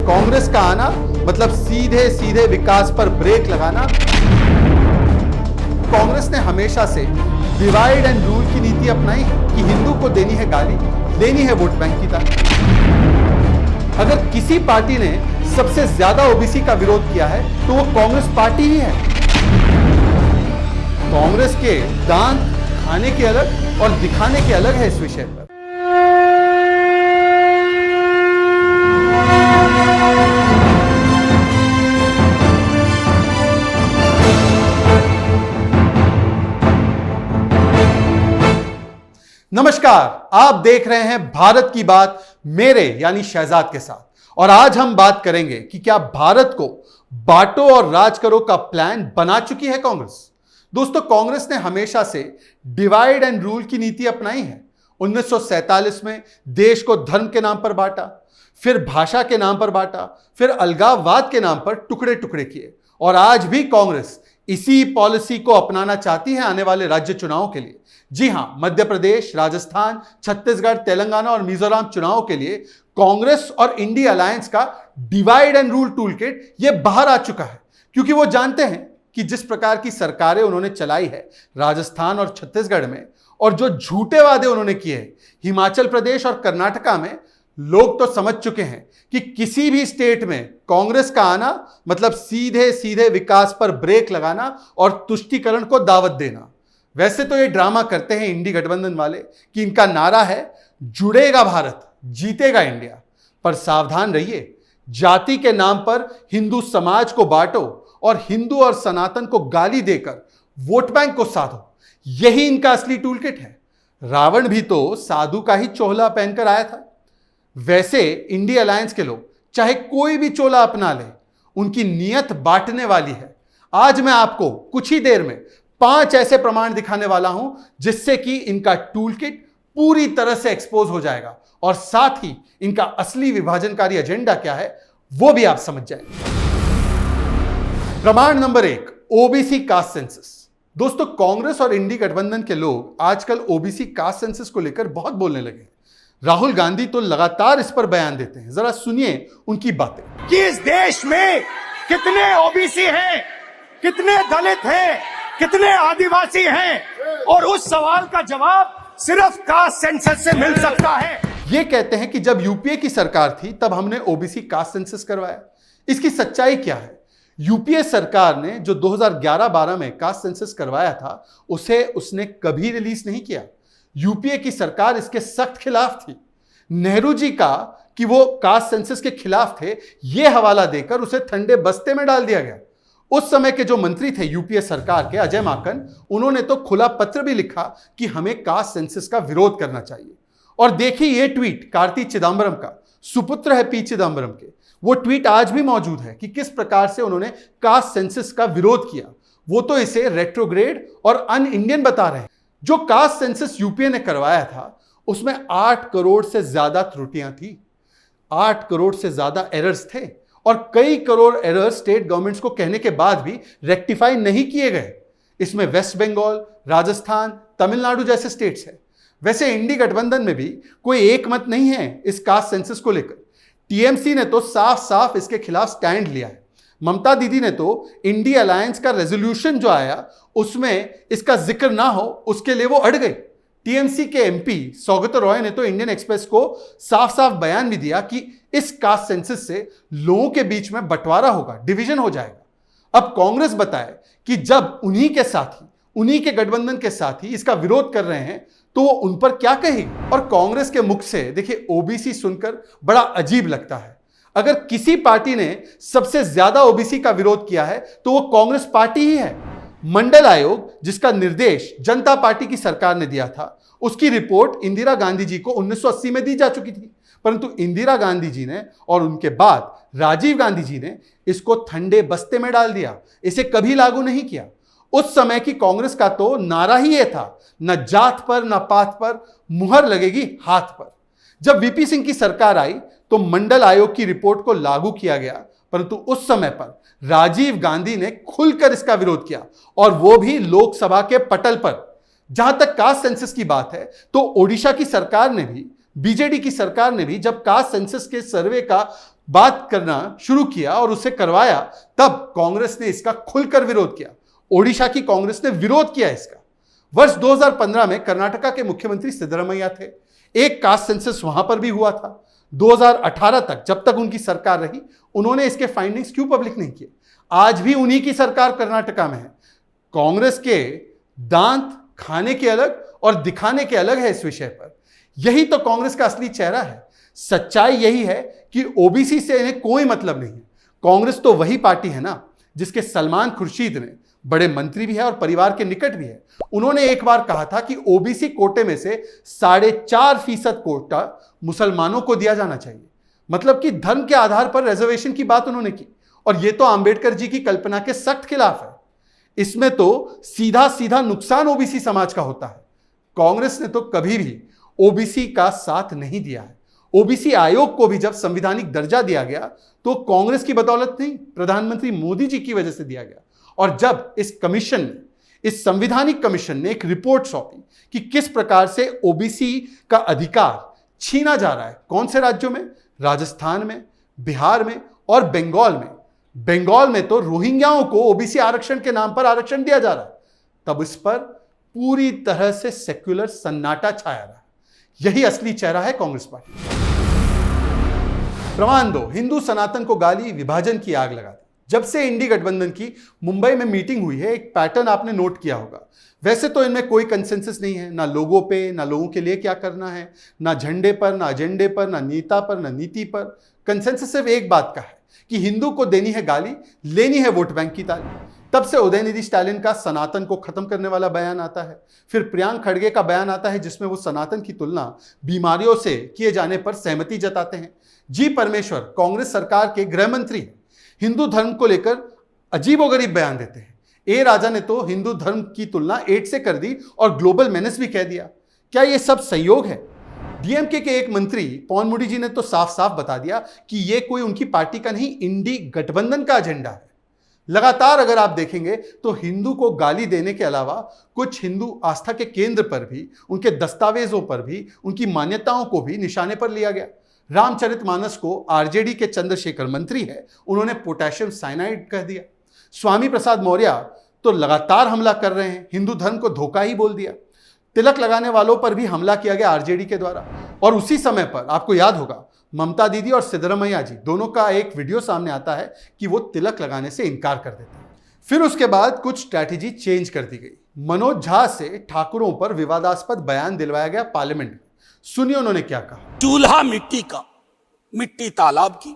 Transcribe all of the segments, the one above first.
कांग्रेस का आना मतलब सीधे सीधे विकास पर ब्रेक लगाना। कांग्रेस ने हमेशा से डिवाइड एंड रूल की नीति अपनाई कि हिंदू को देनी है गाली, देनी है वोट बैंक की ताकत। अगर किसी पार्टी ने सबसे ज्यादा ओबीसी का विरोध किया है तो वो कांग्रेस पार्टी ही है। कांग्रेस के दांत खाने के अलग और दिखाने के अलग है इस विषय पर। नमस्कार, आप देख रहे हैं भारत की बात मेरे यानी शहजाद के साथ। और आज हम बात करेंगे कि क्या भारत को बांटो और राज करो का प्लान बना चुकी है कांग्रेस। दोस्तों, कांग्रेस ने हमेशा से डिवाइड एंड रूल की नीति अपनाई है। 1947 में देश को धर्म के नाम पर बांटा, फिर भाषा के नाम पर बांटा, फिर अलगाववाद के नाम पर टुकड़े टुकड़े किए। और आज भी कांग्रेस इसी पॉलिसी को अपनाना चाहती है आने वाले राज्य चुनावों के लिए। जी हां, मध्य प्रदेश, राजस्थान, छत्तीसगढ़, तेलंगाना और मिजोरम चुनावों के लिए कांग्रेस और इंडिया अलायंस का डिवाइड एंड रूल टूलकिट ये बाहर आ चुका है, क्योंकि वो जानते हैं कि जिस प्रकार की सरकारें उन्होंने चलाई है राजस्थान और छत्तीसगढ़ में, और जो झूठे वादे उन्होंने किए हैं हिमाचल प्रदेश और कर्नाटका में, लोग तो समझ चुके हैं कि किसी भी स्टेट में कांग्रेस का आना मतलब सीधे सीधे विकास पर ब्रेक लगाना और तुष्टीकरण को दावत देना। वैसे तो ये ड्रामा करते हैं इंडी गठबंधन वाले कि इनका नारा है जुड़ेगा भारत, जीतेगा इंडिया। पर सावधान रहिए, जाति के नाम पर हिंदू समाज को बांटो और हिंदू और सनातन को गाली देकर वोट बैंक को साधो, यही इनका असली टूलकिट है। रावण भी तो साधु का ही चोला पहनकर आया था। वैसे इंडिया अलायंस के लोग चाहे कोई भी चोला अपना ले, उनकी नीयत बांटने वाली है। आज मैं आपको कुछ ही देर में 5 ऐसे प्रमाण दिखाने वाला हूं जिससे कि इनका टूलकिट पूरी तरह से एक्सपोज हो जाएगा और साथ ही इनका असली विभाजनकारी एजेंडा क्या है वो भी आप समझ जाएंगे। प्रमाण नंबर 1, ओबीसी कास्ट सेंसस। दोस्तों, कांग्रेस और इंडी गठबंधन के लोग आजकल ओबीसी कास्ट सेंसस को लेकर बहुत बोलने लगे हैं। राहुल गांधी तो लगातार इस पर बयान देते हैं। जरा सुनिए उनकी बातें कि इस देश में कितने ओबीसी हैं, कितने दलित हैं, कितने आदिवासी हैं, और उस सवाल का जवाब सिर्फ कास्ट सेंसस से मिल सकता है। ये कहते हैं कि जब यूपीए की सरकार थी तब हमने ओबीसी कास्ट सेंसस करवाया। इसकी सच्चाई क्या है? यूपीए सरकार ने जो 2011-12 में कास्ट सेंसस करवाया था उसे उसने कभी रिलीज नहीं किया। यूपीए की सरकार इसके सख्त खिलाफ थी। नेहरू जी का कि वो कास्ट सेंसस के खिलाफ थे, यह हवाला देकर उसे ठंडे बस्ते में डाल दिया गया। उस समय के जो मंत्री थे यूपीए सरकार के, अजय माकन, उन्होंने तो खुला पत्र भी लिखा कि हमें कास्ट सेंसस का विरोध करना चाहिए। और देखिए ये ट्वीट कार्ति चिदंबरम का, सुपुत्र है पी चिदंबरम के, वो ट्वीट आज भी मौजूद है कि किस प्रकार से उन्होंने कास्ट सेंसस का विरोध किया। वो तो इसे रेट्रोग्रेड और अन इंडियन बता रहे हैं। जो कास्ट सेंसस यूपीए ने करवाया था उसमें 8 करोड़ से ज्यादा त्रुटियां थी, 8 करोड़ से ज्यादा एरर्स थे, और कई करोड़ एरर्स स्टेट गवर्नमेंट्स को कहने के बाद भी रेक्टिफाई नहीं किए गए। इसमें वेस्ट बंगाल, राजस्थान, तमिलनाडु जैसे स्टेट्स हैं। वैसे इंडी गठबंधन में भी कोई एक मत नहीं है इस कास्ट सेंसस को लेकर। टीएमसी ने तो साफ साफ इसके खिलाफ स्टैंड लिया है। ममता दीदी ने तो इंडिया अलायंस का रेजोल्यूशन जो आया उसमें इसका जिक्र ना हो उसके लिए वो अड़ गई। टीएमसी के एमपी सौगत रॉय ने तो इंडियन एक्सप्रेस को साफ साफ बयान भी दिया कि इस कास्ट सेंसस से लोगों के बीच में बंटवारा होगा, डिवीजन हो जाएगा। अब कांग्रेस बताए कि जब उन्हीं के साथी, उन्हीं के गठबंधन के साथी इसका विरोध कर रहे हैं तो वो उन पर क्या कहेगी। और कांग्रेस के मुख से देखिए ओबीसी सुनकर बड़ा अजीब लगता है। अगर किसी पार्टी ने सबसे ज्यादा ओबीसी का विरोध किया है तो वो कांग्रेस पार्टी ही है। मंडल आयोग जिसका निर्देश जनता पार्टी की सरकार ने दिया था, उसकी रिपोर्ट इंदिरा गांधी जी को 1980 में दी जा चुकी थी, परंतु इंदिरा गांधी जी ने और उनके बाद राजीव गांधी जी ने इसको ठंडे बस्ते में डाल दिया, इसे कभी लागू नहीं किया। उस समय की कांग्रेस का तो नारा ही यह था, न जात पर न पात पर, मुहर लगेगी हाथ पर। जब वीपी सिंह की सरकार आई तो मंडल आयोग की रिपोर्ट को लागू किया गया, परंतु उस समय पर राजीव गांधी ने खुलकर इसका विरोध किया, और वो भी लोकसभा के पटल पर। जहां तक कास्ट सेंसस की बात है तो ओडिशा की सरकार ने भी, बीजेडी की सरकार ने भी जब कास्ट सेंसस के सर्वे का बात करना शुरू किया और उसे करवाया, तब कांग्रेस ने इसका खुलकर विरोध किया। ओडिशा की कांग्रेस ने विरोध किया इसका। वर्ष 2015 में कर्नाटका के मुख्यमंत्री सिद्धरमैया थे। एक कास्ट सेंसस वहां पर भी हुआ था। 2018 तक, जब तक उनकी सरकार रही, उन्होंने इसके फाइंडिंग्स क्यों पब्लिक नहीं किए? आज भी उन्हीं की सरकार कर्नाटका में है। कांग्रेस के दांत खाने के अलग और दिखाने के अलग है इस विषय पर। यही तो कांग्रेस का असली चेहरा है। सच्चाई यही है कि ओबीसी से इन्हें कोई मतलब नहीं है। कांग्रेस तो वही पार्टी है ना जिसके सलमान खुर्शीद ने, बड़े मंत्री भी है और परिवार के निकट भी है, उन्होंने एक बार कहा था कि ओबीसी कोटे में से 4.5% कोटा मुसलमानों को दिया जाना चाहिए। मतलब कि धर्म के आधार पर रिजर्वेशन की बात उन्होंने की, और यह तो अंबेडकर जी की कल्पना के सख्त खिलाफ है। इसमें तो सीधा सीधा नुकसान ओबीसी समाज का होता है। कांग्रेस ने तो कभी भी ओबीसी का साथ नहीं दिया है। ओबीसी आयोग को भी जब संवैधानिक दर्जा दिया गया तो कांग्रेस की बदौलत नहीं, प्रधानमंत्री मोदी जी की वजह से दिया गया। और जब इस संवैधानिक कमीशन ने एक रिपोर्ट सौंपी कि किस प्रकार से ओबीसी का अधिकार छीना जा रहा है, कौन से राज्यों में, राजस्थान में, बिहार में और बंगाल में तो रोहिंग्याओं को ओबीसी आरक्षण के नाम पर आरक्षण दिया जा रहा है, तब इस पर पूरी तरह से सेक्युलर सन्नाटा छाया रहा। यही असली चेहरा है कांग्रेस पार्टी। प्रमाण 2, हिंदू सनातन को गाली, विभाजन की आग लगा दी। जब से इंडी गठबंधन की मुंबई में मीटिंग हुई है, एक पैटर्न आपने नोट किया होगा। वैसे तो इनमें कोई कंसेंसस नहीं है, ना लोगों पे, ना लोगों के लिए क्या करना है, ना झंडे पर, ना एजेंडे पर, ना नेता पर, ना नीति पर। कंसेंसस सिर्फ एक बात का है कि हिंदू को देनी है गाली, लेनी है वोट बैंक की ताली। तब से उदयनिधि स्टालिन का सनातन को खत्म करने वाला बयान आता है, फिर प्रियांक खड़गे का बयान आता है जिसमें वो सनातन की तुलना बीमारियों से किए जाने पर सहमति जताते हैं। जी परमेश्वर कांग्रेस सरकार के गृह मंत्री हैं, हिंदू धर्म को लेकर अजीबोगरीब बयान देते हैं। ए राजा ने तो हिंदू धर्म की तुलना एड्स से कर दी और ग्लोबल मेनेस भी कह दिया। क्या यह सब संयोग है? डीएमके के एक मंत्री पवन मुंडी जी ने तो साफ साफ बता दिया कि यह कोई उनकी पार्टी का नहीं, इंडी गठबंधन का एजेंडा है। लगातार अगर आप देखेंगे तो हिंदू को गाली देने के अलावा कुछ हिंदू आस्था के केंद्र पर भी, उनके दस्तावेजों पर भी, उनकी मान्यताओं को भी निशाने पर लिया गया। रामचरितमानस को आरजेडी के चंद्रशेखर मंत्री है, उन्होंने पोटेशियम साइनाइड कह दिया। स्वामी प्रसाद मौर्य तो लगातार हमला कर रहे हैं, हिंदू धर्म को धोखा ही बोल दिया। तिलक लगाने वालों पर भी हमला किया गया आरजेडी के द्वारा। और उसी समय पर आपको याद होगा ममता दीदी और सिद्धरमैया जी दोनों का एक वीडियो सामने आता है कि वो तिलक लगाने से इनकार कर देते हैं। फिर उसके बाद कुछ स्ट्रैटेजी चेंज कर दी गई। मनोज झा से ठाकुरों पर विवादास्पद बयान दिलवाया गया पार्लियामेंट में। सुनिए उन्होंने क्या कहा। चूल्हा मिट्टी का, मिट्टी तालाब की,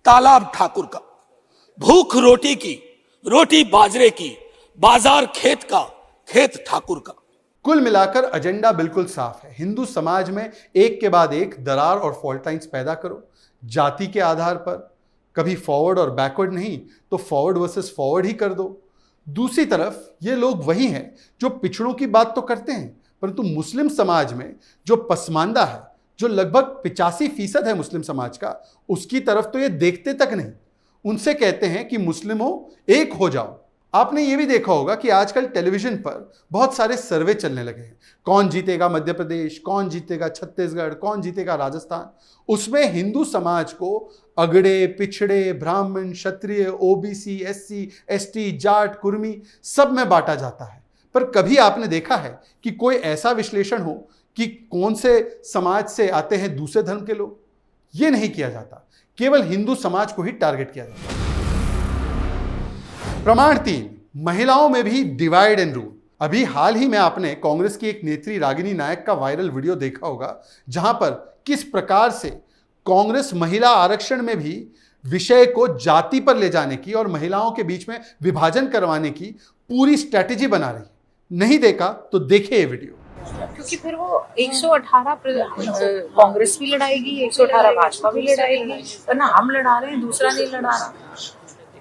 तालाब ठाकुर का, भूख रोटी की, रोटी बाजरे की, बाजार खेत का, खेत ठाकुर का। कुल मिलाकर एजेंडा बिल्कुल साफ है। हिंदू समाज में एक के बाद एक दरार और फॉल्ट लाइंस पैदा करो, जाति के आधार पर, कभी फॉरवर्ड और बैकवर्ड नहीं तो फॉरवर्ड वर्सेस फॉरवर्ड ही कर दो। दूसरी तरफ ये लोग वही हैं जो पिछड़ों की बात तो करते हैं, परंतु मुस्लिम समाज में जो पसमानदा है, जो लगभग 85% है मुस्लिम समाज का, उसकी तरफ तो ये देखते तक नहीं। उनसे कहते हैं कि मुस्लिमों एक हो जाओ। आपने ये भी देखा होगा कि आजकल टेलीविजन पर बहुत सारे सर्वे चलने लगे हैं। कौन जीतेगा मध्य प्रदेश, कौन जीतेगा छत्तीसगढ़, कौन जीतेगा राजस्थान। उसमें हिंदू समाज को अगड़े, पिछड़े, Brahmin, Kshatriya, OBC, SC, ST, Jat, Kurmi सब में बांटा जाता है। पर कभी आपने देखा है कि कोई ऐसा विश्लेषण हो कि कौन से समाज से आते हैं दूसरे धर्म के लोग? ये नहीं किया जाता, केवल हिंदू समाज को ही टारगेट किया जाता है। प्रमाण 3, महिलाओं में भी डिवाइड एंड रूल। अभी हाल ही में आपने कांग्रेस की एक नेत्री रागिनी नायक का वायरल वीडियो देखा होगा, जहां पर किस प्रकार से कांग्रेस महिला आरक्षण में भी विषय को जाति पर ले जाने की और महिलाओं के बीच में विभाजन करवाने की पूरी स्ट्रैटेजी बना रही है। नहीं देखा तो देखिए ये वीडियो। क्योंकि फिर वो 118 कांग्रेस भी लड़ाएगी, 118 भाजपा भी लड़ाएगी, वरना हम लड़ा रहे हैं, दूसरा नहीं लड़ा रहा।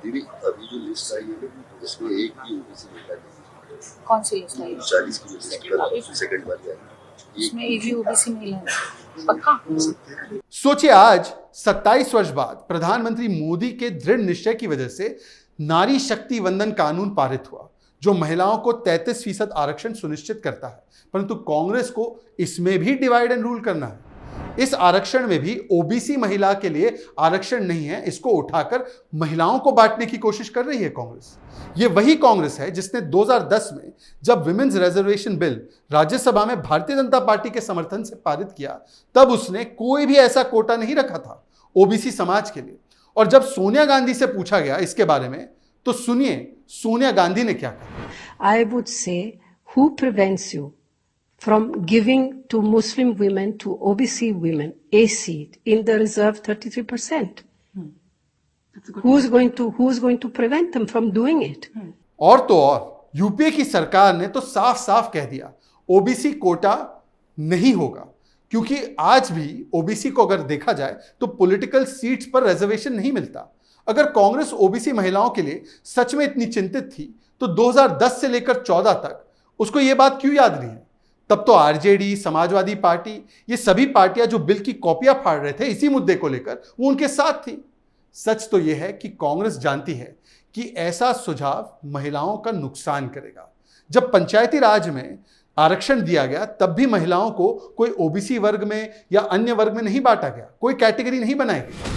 दीदी अभी जो लिस्ट आई है उसमें एक भी ओबीसी नेता नहीं। कौन सी लिस्ट आई? 40 की लिस्ट सेकंड वाली आई, इसमें एक भी ओबीसी महिला है पक्का। सोचिए आज 27 वर्ष बाद प्रधानमंत्री मोदी के दृढ़ निश्चय की वजह से नारी शक्ति वंदन कानून पारित हुआ, जो महिलाओं को 33% आरक्षण सुनिश्चित करता है, परंतु कांग्रेस को इसमें भी डिवाइड एंड रूल करना है। इस आरक्षण में भी ओबीसी महिला के लिए आरक्षण नहीं है, इसको उठाकर महिलाओं को बांटने की कोशिश कर रही है कांग्रेस। ये वही कांग्रेस है जिसने 2010 में जब विमेन्स रिजर्वेशन बिल राज्यसभा में भारतीय जनता पार्टी के समर्थन से पारित किया, तब उसने कोई भी ऐसा कोटा नहीं रखा था ओबीसी समाज के लिए। और जब सोनिया गांधी से पूछा गया इसके बारे में, तो सुनिए सोनिया गांधी ने क्या कहा। I would say, who prevents you from giving to Muslim women, to OBC women, a seat in the reserved 33%? Who's going to prevent them from doing it? और तो और यूपीए की सरकार ने तो साफ साफ कह दिया ओबीसी कोटा नहीं होगा, क्योंकि आज भी ओबीसी को अगर देखा जाए तो पॉलिटिकल सीट्स पर रिजर्वेशन नहीं मिलता। अगर कांग्रेस ओबीसी महिलाओं के लिए सच में इतनी चिंतित थी तो 2010 से लेकर 14 तक उसको यह बात क्यों याद नहीं है? तब तो आरजेडी, समाजवादी पार्टी, ये सभी पार्टियां जो बिल की कॉपियां फाड़ रहे थे इसी मुद्दे को लेकर, वो उनके साथ थी। सच तो यह है कि कांग्रेस जानती है कि ऐसा सुझाव महिलाओं का नुकसान करेगा। जब पंचायती राज में आरक्षण दिया गया तब भी महिलाओं को कोई ओबीसी वर्ग में या अन्य वर्ग में नहीं बांटा गया, कोई कैटेगरी नहीं बनाई गई।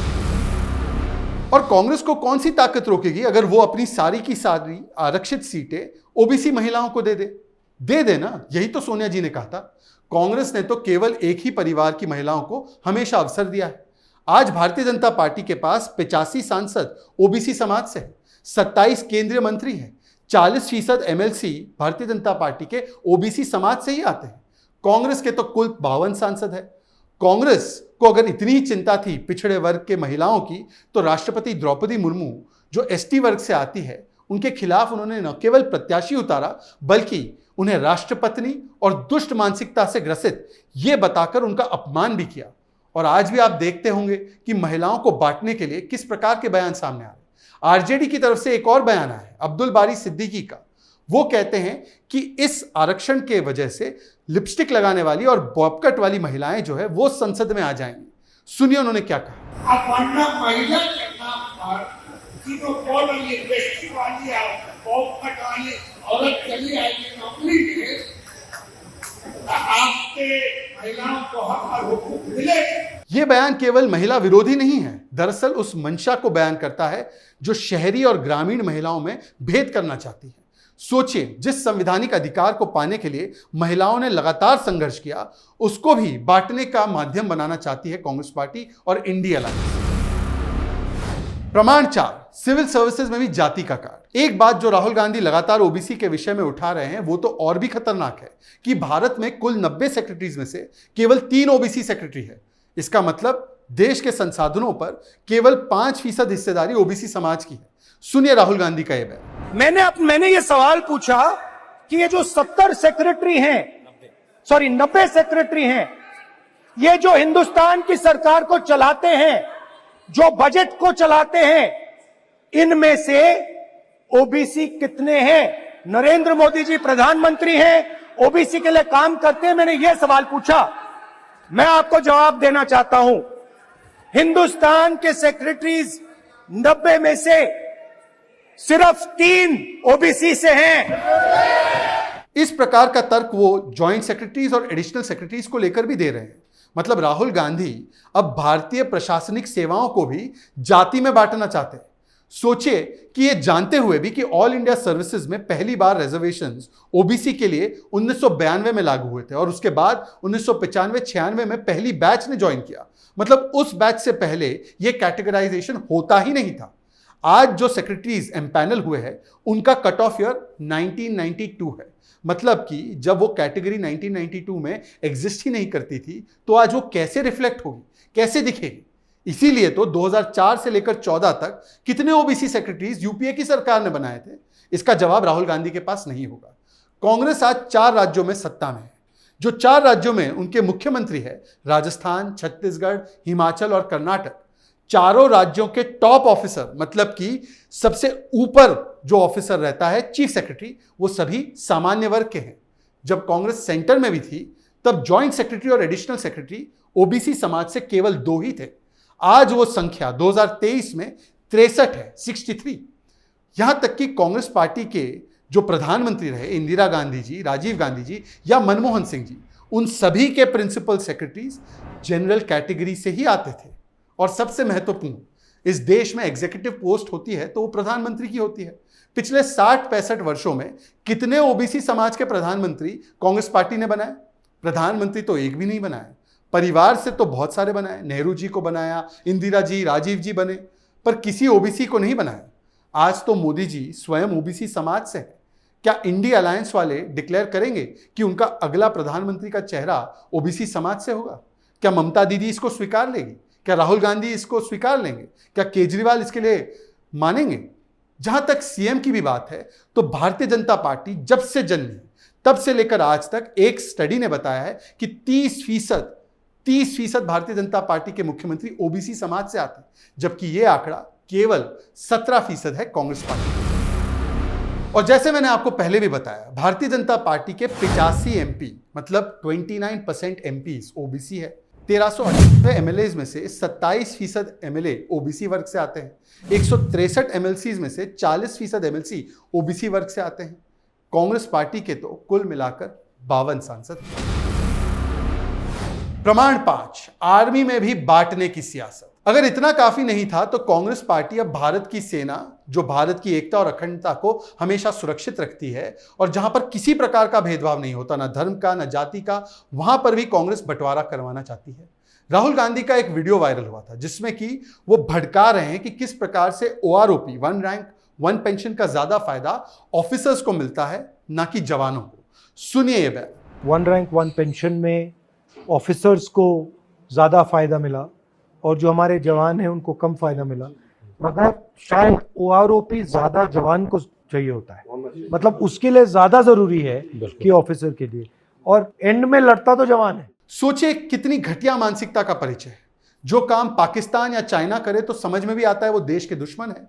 और कांग्रेस को कौन सी ताकत रोकेगी अगर वो अपनी सारी की सारी आरक्षित सीटें ओबीसी महिलाओं को दे दे ना। यही तो सोनिया जी ने कहा था। कांग्रेस ने तो केवल एक ही परिवार की महिलाओं को हमेशा अवसर दिया है। आज भारतीय जनता पार्टी के पास 85 सांसद ओबीसी समाज से है, 27 केंद्रीय मंत्री हैं, 40% एमएलसी भारतीय जनता पार्टी के ओबीसी समाज से ही आते हैं। कांग्रेस के तो कुल 52 सांसद है। कांग्रेस को अगर इतनी ही चिंता थी पिछड़े वर्ग के महिलाओं की, तो राष्ट्रपति द्रौपदी मुर्मू जो एसटी वर्ग से आती है, उनके खिलाफ उन्होंने न केवल प्रत्याशी उतारा बल्कि उन्हें राष्ट्रपत्नी और दुष्ट मानसिकता से ग्रसित ये बताकर उनका अपमान भी किया। और आज भी आप देखते होंगे कि महिलाओं को बांटने के लिए किस प्रकार के बयान सामने आ रहे हैं। आरजेडी की तरफ से एक और बयान आया है अब्दुल बारी सिद्दीकी का। वो कहते हैं कि इस आरक्षण के वजह से लिपस्टिक लगाने वाली और बॉबकट वाली महिलाएं जो है वो संसद में आ जाएंगी। सुनिए उन्होंने क्या कहा। अपना महिला के नाम पर जो बोल रही है लिपस्टिक वाली बॉबकट वाली औरत चली आएगी नौकरी के, आपके महिलाओं को हक और हुकूक मिले। यह बयान केवल महिला विरोधी नहीं है, दरअसल उस मंशा को बयान करता है जो शहरी और ग्रामीण महिलाओं में भेद करना चाहती है। सोचिए, जिस संवैधानिक अधिकार को पाने के लिए महिलाओं ने लगातार संघर्ष किया, उसको भी बांटने का माध्यम बनाना चाहती है कांग्रेस पार्टी और इंडिया अलायंस। प्रमाण 4, सिविल सर्विसेज में भी जाति का कार्ड। एक बात जो राहुल गांधी लगातार ओबीसी के विषय में उठा रहे हैं वो तो और भी खतरनाक है कि भारत में कुल 90 सेक्रेटरीज में से केवल 3 ओबीसी सेक्रेटरी है। इसका मतलब देश के संसाधनों पर केवल 5% हिस्सेदारी ओबीसी समाज की है। सुनिए राहुल गांधी का यह बयान। मैंने ये सवाल पूछा कि ये जो 70 सेक्रेटरी हैं, 90 सेक्रेटरी हैं, ये जो हिंदुस्तान की सरकार को चलाते हैं, जो बजट को चलाते हैं, इनमें से ओबीसी कितने हैं? नरेंद्र मोदी जी प्रधानमंत्री हैं, ओबीसी के लिए काम करते हैं। मैंने ये सवाल पूछा, मैं आपको जवाब देना चाहता हूं। हिंदुस्तान के सेक्रेटरीज 90 में से सिर्फ 3 ओबीसी से हैं। इस प्रकार का तर्क वो ज्वाइंट सेक्रेटरीज और एडिशनल सेक्रेटरीज को लेकर भी दे रहे हैं। मतलब राहुल गांधी अब भारतीय प्रशासनिक सेवाओं को भी जाति में बांटना चाहते हैं। सोचिए कि ये जानते हुए भी कि ऑल इंडिया सर्विसेज में पहली बार रिजर्वेशंस ओबीसी के लिए 1992 में लागू हुए थे और उसके बाद 1995-96 में पहली बैच ने ज्वाइन किया। मतलब उस बैच से पहले ये कैटेगराइजेशन होता ही नहीं था। आज जो सेक्रेटरीज एम्पैनल हुए हैं उनका कट ऑफ ईयर 1992 है। मतलब कि जब वो कैटेगरी 1992 में एग्जिस्ट ही नहीं करती थी तो आज वो कैसे रिफ्लेक्ट होगी, कैसे दिखेगी। इसीलिए तो 2004 से लेकर 14 तक कितने ओबीसी सेक्रेटरीज यूपीए की सरकार ने बनाए थे, इसका जवाब राहुल गांधी के पास नहीं होगा। कांग्रेस आज 4 राज्यों में सत्ता में है। जो 4 राज्यों में उनके मुख्यमंत्री है राजस्थान, छत्तीसगढ़, हिमाचल और कर्नाटक। चारों राज्यों के टॉप ऑफिसर, मतलब कि सबसे ऊपर जो ऑफिसर रहता है चीफ सेक्रेटरी, वो सभी सामान्य वर्ग के हैं। जब कांग्रेस सेंटर में भी थी तब ज्वाइंट सेक्रेटरी और एडिशनल सेक्रेटरी ओबीसी समाज से केवल 2 ही थे। आज वो संख्या 2023 में 63 है, 63। यहां तक कि कांग्रेस पार्टी के जो प्रधानमंत्री रहे इंदिरा गांधी जी, राजीव गांधी जी या मनमोहन सिंह जी, उन सभी के प्रिंसिपल सेक्रेटरीज जनरल कैटेगरी से ही आते थे। और सबसे महत्वपूर्ण, इस देश में एग्जीक्यूटिव पोस्ट होती है तो वो प्रधानमंत्री की होती है। पिछले 60-65 वर्षों में कितने ओबीसी समाज के प्रधानमंत्री कांग्रेस पार्टी ने बनाए? प्रधानमंत्री तो एक भी नहीं बनाए। परिवार से तो बहुत सारे बनाए, नेहरू जी को बनाया, इंदिरा जी, राजीव जी बने, पर किसी ओबीसी को नहीं बनाया। आज तो मोदी जी स्वयं ओबीसी समाज से है। क्या इंडिया अलायंस वाले डिक्लेयर करेंगे कि उनका अगला प्रधानमंत्री का चेहरा ओबीसी समाज से होगा? क्या ममता दीदी इसको स्वीकार लेगी? क्या राहुल गांधी इसको स्वीकार लेंगे? क्या केजरीवाल इसके लिए मानेंगे? जहां तक सीएम की भी बात है तो भारतीय जनता पार्टी जब से जन्मी तब से लेकर आज तक एक स्टडी ने बताया है कि 30% भारतीय जनता पार्टी के मुख्यमंत्री ओबीसी समाज से आते हैं, जबकि यह आंकड़ा केवल 17% है कांग्रेस पार्टी। और जैसे मैंने आपको पहले भी बताया, भारतीय जनता पार्टी के 85 एमपी मतलब 29% एमपीज ओबीसी है। 1398 एमएलए में से 27% एमएलए ओबीसी वर्ग से आते हैं। 163 एमएलसी में से 40% एमएलसी ओबीसी वर्ग से आते हैं। कांग्रेस पार्टी के तो कुल मिलाकर 52 सांसद। प्रमाण 5, आर्मी में भी बांटने की सियासत। अगर इतना काफी नहीं था तो कांग्रेस पार्टी अब भारत की सेना, जो भारत की एकता और अखंडता को हमेशा सुरक्षित रखती है और जहां पर किसी प्रकार का भेदभाव नहीं होता, ना धर्म का ना जाति का, वहां पर भी कांग्रेस बंटवारा करवाना चाहती है। राहुल गांधी का एक वीडियो वायरल हुआ था जिसमें कि वो भड़का रहे हैं कि किस प्रकार से OROP, one rank one pension का ज्यादा फायदा ऑफिसर्स को मिलता है ना कि जवानों को। सुनिए ये बात। वन रैंक वन पेंशन में ऑफिसर्स को ज़्यादा फ़ायदा मिला और जो हमारे जवान हैं उनको कम फ़ायदा मिला, मगर शायद ओआरओपी ज़्यादा जवान को चाहिए होता है, मतलब उसके लिए ज़्यादा ज़रूरी है कि ऑफिसर के लिए, और एंड में लड़ता तो जवान है। सोचिए कितनी घटिया मानसिकता का परिचय है। जो काम पाकिस्तान या चाइना करे तो समझ में भी आता है वो देश के दुश्मन है।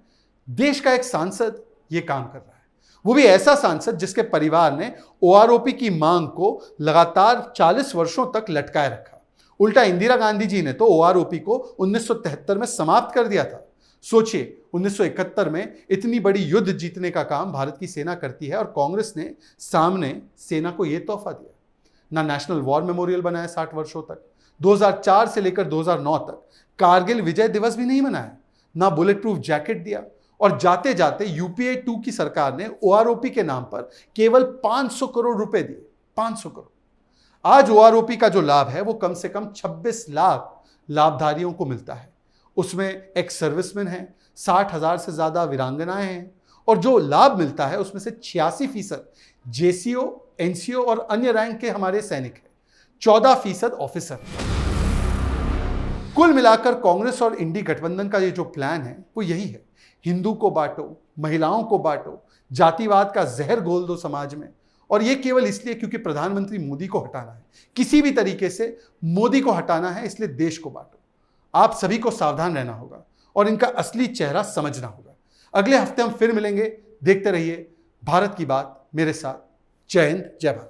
देश का एक सांसद ये काम कर रहा है, वो भी ऐसा सांसद जिसके परिवार ने ओआरओपी की मांग को लगातार 40 वर्षों तक लटकाए रखा। उल्टा इंदिरा गांधी जी ने तो ओआरओपी को 1973 में समाप्त कर दिया था। सोचिए 1971 में इतनी बड़ी युद्ध जीतने का काम भारत की सेना करती है और कांग्रेस ने सामने सेना को यह तोहफा दिया। ना नेशनल वॉर मेमोरियल बनाया 60 वर्षों तक, 2004 से लेकर 2009 तक कारगिल विजय दिवस भी नहीं मनाया, ना बुलेट प्रूफ जैकेट दिया, और जाते जाते यूपीए 2 की सरकार ने ओआरओपी के नाम पर केवल 500 करोड़ रुपए दिए। 500 करोड़। आज ओआरओपी का जो लाभ है वो कम से कम 26 लाख लाभधारियों को मिलता है। उसमें एक्स सर्विसमैन हैं, 60,000 से ज्यादा वीरांगनाएं हैं, और जो लाभ मिलता है उसमें से 86% जेसीओ, एनसीओ और अन्य रैंक के हमारे सैनिक हैं, 14% ऑफिसर। कुल मिलाकर कांग्रेस और इंडी गठबंधन का ये जो प्लान है वो यही है, हिंदू को बांटो, महिलाओं को बांटो, जातिवाद का जहर घोल दो समाज में, और ये केवल इसलिए क्योंकि प्रधानमंत्री मोदी को हटाना है। किसी भी तरीके से मोदी को हटाना है, इसलिए देश को बांटो। आप सभी को सावधान रहना होगा और इनका असली चेहरा समझना होगा। अगले हफ्ते हम फिर मिलेंगे। देखते रहिए भारत की बात मेरे साथ। जय हिंद, जय भारत।